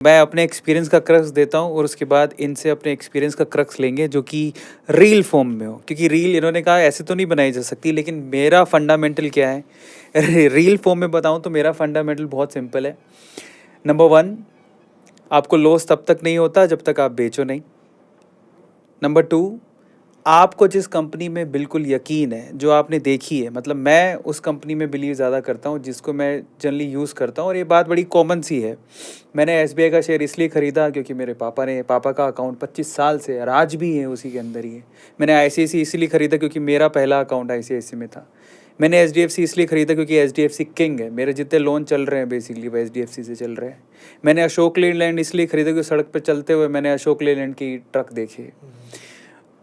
मैं अपने एक्सपीरियंस का क्रक्स देता हूँ और उसके बाद इनसे अपने एक्सपीरियंस का क्रक्स लेंगे जो कि रील फॉर्म में हो, क्योंकि रील इन्होंने कहा ऐसे तो नहीं बनाई जा सकती, लेकिन मेरा फंडामेंटल क्या है रील फॉर्म में बताऊँ तो मेरा फंडामेंटल बहुत सिंपल है। नंबर 1, आपको लॉस तब तक नहीं होता जब तक आप बेचो नहीं। नंबर 2, आपको जिस कंपनी में बिल्कुल यकीन है, जो आपने देखी है, मतलब मैं उस कंपनी में बिलीव ज़्यादा करता हूँ जिसको मैं जनरली यूज़ करता हूँ, और ये बात बड़ी कॉमन सी है। मैंने एसबीआई का शेयर इसलिए ख़रीदा क्योंकि मेरे पापा का अकाउंट 25 साल से और आज भी है उसी के अंदर ही है। मैंने आईसीआईसी इसलिए ख़रीदा क्योंकि मेरा पहला अकाउंट आईसीआईसी में था। मैंने एचडीएफसी इसलिए ख़रीदा क्योंकि एचडीएफसी किंग है, मेरे जितने लोन चल रहे हैं बेसिकली वो एचडीएफसी से चल रहे हैं। मैंने अशोक लेलैंड इसलिए ख़रीदा क्योंकि सड़क पर चलते हुए मैंने अशोक लेलैंड की ट्रक देखी।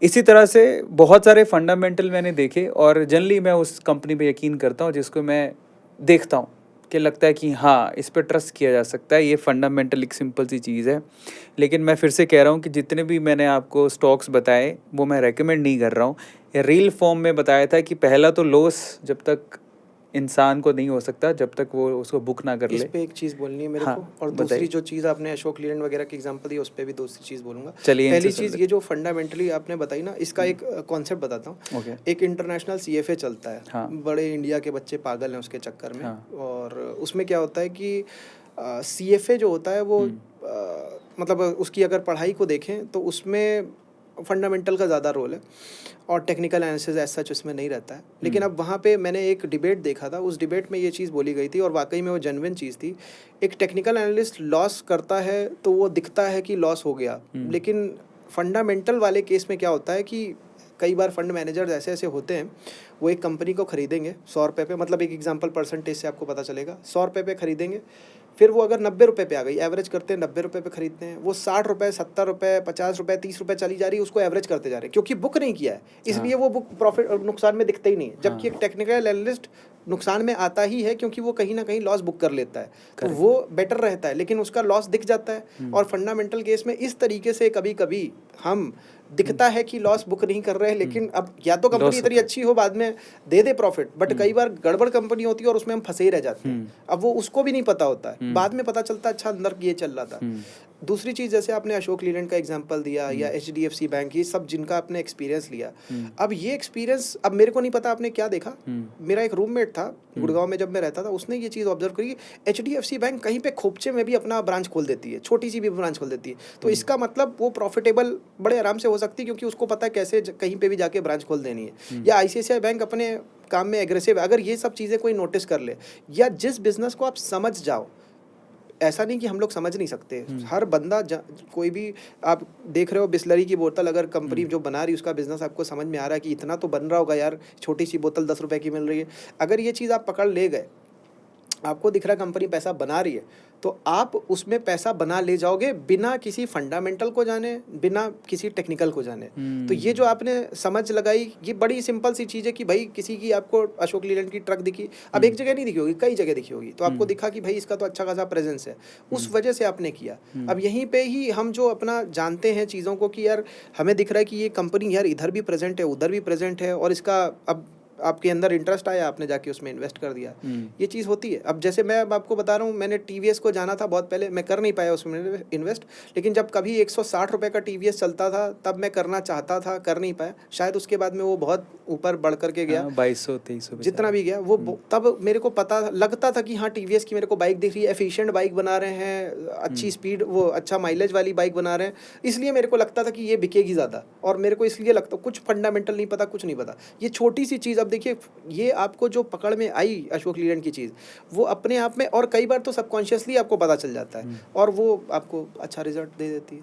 इसी तरह से बहुत सारे फंडामेंटल मैंने देखे और जनरली मैं उस कंपनी पे यकीन करता हूँ जिसको मैं देखता हूँ कि लगता है कि हाँ इस पर ट्रस्ट किया जा सकता है। ये फंडामेंटल एक सिंपल सी चीज़ है। लेकिन मैं फिर से कह रहा हूँ कि जितने भी मैंने आपको स्टॉक्स बताए वो मैं रेकमेंड नहीं कर रहा हूँ। रील फॉर्म में बताया था कि पहला तो लॉस जब तक इंसान को नहीं हो सकता जब तक वो उसको बुक ना कर इस ले। पे एक चीज़ बोलनी है मेरे हाँ, को, और बताइए। दूसरी जो चीज़ आपने अशोक लीलैंड वगैरह की एग्जांपल दी उस पर भी दूसरी चीज़ बोलूँगा। चलिए पहली इनसे चीज़ ये जो फंडामेंटली आपने बताई ना, इसका एक कॉन्सेप्ट बताता हूँ। ओके। एक इंटरनेशनल सीएफए चलता है। हाँ। बड़े इंडिया के बच्चे पागल हैं उसके चक्कर में। हाँ। और उसमें क्या होता है कि सीएफए जो होता है वो मतलब उसकी अगर पढ़ाई को देखें तो उसमें फंडामेंटल का ज़्यादा रोल है और टेक्निकल एनालिसिस ऐसा सच उसमें नहीं रहता है। लेकिन अब वहाँ पे मैंने एक डिबेट देखा था, उस डिबेट में ये चीज़ बोली गई थी और वाकई में वो जेन्युइन चीज़ थी। एक टेक्निकल एनालिस्ट लॉस करता है तो वो दिखता है कि लॉस हो गया, लेकिन फंडामेंटल वाले केस में क्या होता है कि कई बार फंड मैनेजर्स ऐसे ऐसे होते हैं, वो एक कंपनी को ख़रीदेंगे 100 रुपये पे, मतलब एक एग्जांपल परसेंटेज से आपको पता चलेगा। 100 रुपये पे ख़रीदेंगे, फिर वो अगर 90 रुपये पे आ गई, एवरेज करते हैं 90 रुपये पे खरीदते हैं, वो 60 रुपये 70 रुपये 50 रुपये 30 रुपये चली जा रही है, उसको एवरेज करते जा रहे हैं क्योंकि बुक नहीं किया है, इसलिए वो बुक प्रॉफिट नुकसान में दिखता ही नहीं है। जबकि एक टेक्निकल एनालिस्ट नुकसान में आता ही है क्योंकि वो कहीं ना कहीं लॉस बुक कर लेता है, तो वो बेटर रहता है, लेकिन उसका लॉस दिख जाता है। और फंडामेंटल केस में इस तरीके से कभी कभी हम दिखता है कि लॉस बुक नहीं कर रहे हैं, लेकिन अब या तो कंपनी इतनी अच्छी हो बाद में दे दे प्रॉफिट, बट कई बार गड़बड़ कंपनी होती है और उसमें हम फंसे ही रह जाते हैं। अब वो उसको भी नहीं पता होता है, बाद में पता चलता है अच्छा अंदर ये चल रहा था। दूसरी चीज़, जैसे आपने अशोक लीलैंड का एग्जांपल दिया या एचडीएफसी बैंक, ये सब जिनका आपने एक्सपीरियंस लिया। अब ये एक्सपीरियंस, अब मेरे को नहीं पता आपने क्या देखा। मेरा एक रूममेट था गुड़गांव में जब मैं रहता था, उसने ये चीज़ ऑब्जर्व करी, एचडीएफसी बैंक कहीं पे खोपचे में भी अपना ब्रांच खोल देती है, छोटी सी भी ब्रांच खोल देती है। तो इसका मतलब वो प्रॉफिटेबल बड़े आराम से हो सकती है क्योंकि उसको पता है कैसे कहीं पे भी जाके ब्रांच खोल देनी है। या आईसीआईसीआई बैंक अपने काम में एग्रेसिव है। अगर ये सब चीज़ें कोई नोटिस कर ले, या जिस बिजनेस को आप समझ जाओ, ऐसा नहीं कि हम लोग समझ नहीं सकते, हर बंदा कोई भी आप देख रहे हो, बिस्लरी की बोतल अगर कंपनी जो बना रही है उसका बिजनेस आपको समझ में आ रहा है कि इतना तो बन रहा होगा यार, छोटी सी बोतल 10 रुपए की मिल रही है, अगर ये चीज़ आप पकड़ ले गए, आपको दिख रहा है कंपनी पैसा बना रही है, तो आप उसमें पैसा बना ले जाओगे बिना किसी फंडामेंटल को जाने, बिना किसी टेक्निकल को जाने। तो ये जो आपने समझ लगाई, ये बड़ी सिंपल सी चीज़ है कि भाई किसी की आपको अशोक लीलैंड की ट्रक दिखी, अब एक जगह नहीं दिखी होगी, कई जगह दिखी होगी, तो आपको दिखा कि भाई इसका तो अच्छा खासा प्रेजेंस है, उस वजह से आपने किया। अब यहीं पे ही हम जो अपना जानते हैं चीज़ों को कि यार हमें दिख रहा है कि ये कंपनी यार इधर भी प्रेजेंट है उधर भी प्रेजेंट है, और इसका अब आपके अंदर इंटरेस्ट आया, आपने जाके उसमें इन्वेस्ट कर दिया। ये चीज़ होती है। अब जैसे मैं अब आपको बता रहा हूँ, मैंने टीवीएस को जाना था बहुत पहले, मैं कर नहीं पाया उसमें इन्वेस्ट, लेकिन जब कभी 160 रुपये का टीवीएस चलता था तब मैं करना चाहता था, कर नहीं पाया। शायद उसके बाद में वो बहुत ऊपर बढ़ करके गया, 2200-2300 जितना भी गया वो तब मेरे को पता लगता था कि हाँ टीवीएस की मेरे को बाइक दिख रही है, एफिशिएंट बाइक बना रहे हैं, अच्छी स्पीड, वो अच्छा माइलेज वाली बाइक बना रहे हैं, इसलिए मेरे को लगता था कि ये बिकेगी ज़्यादा, और मेरे को इसलिए लगता, कुछ फंडामेंटल नहीं पता, कुछ नहीं पता। ये छोटी सी चीज़, अब देखिए ये आपको जो पकड़ में आई अशोक लीलैंड की चीज़, वो अपने आप में, और कई बार तो सबकॉन्शियसली आपको पता चल जाता है और वो आपको अच्छा रिजल्ट दे देती है।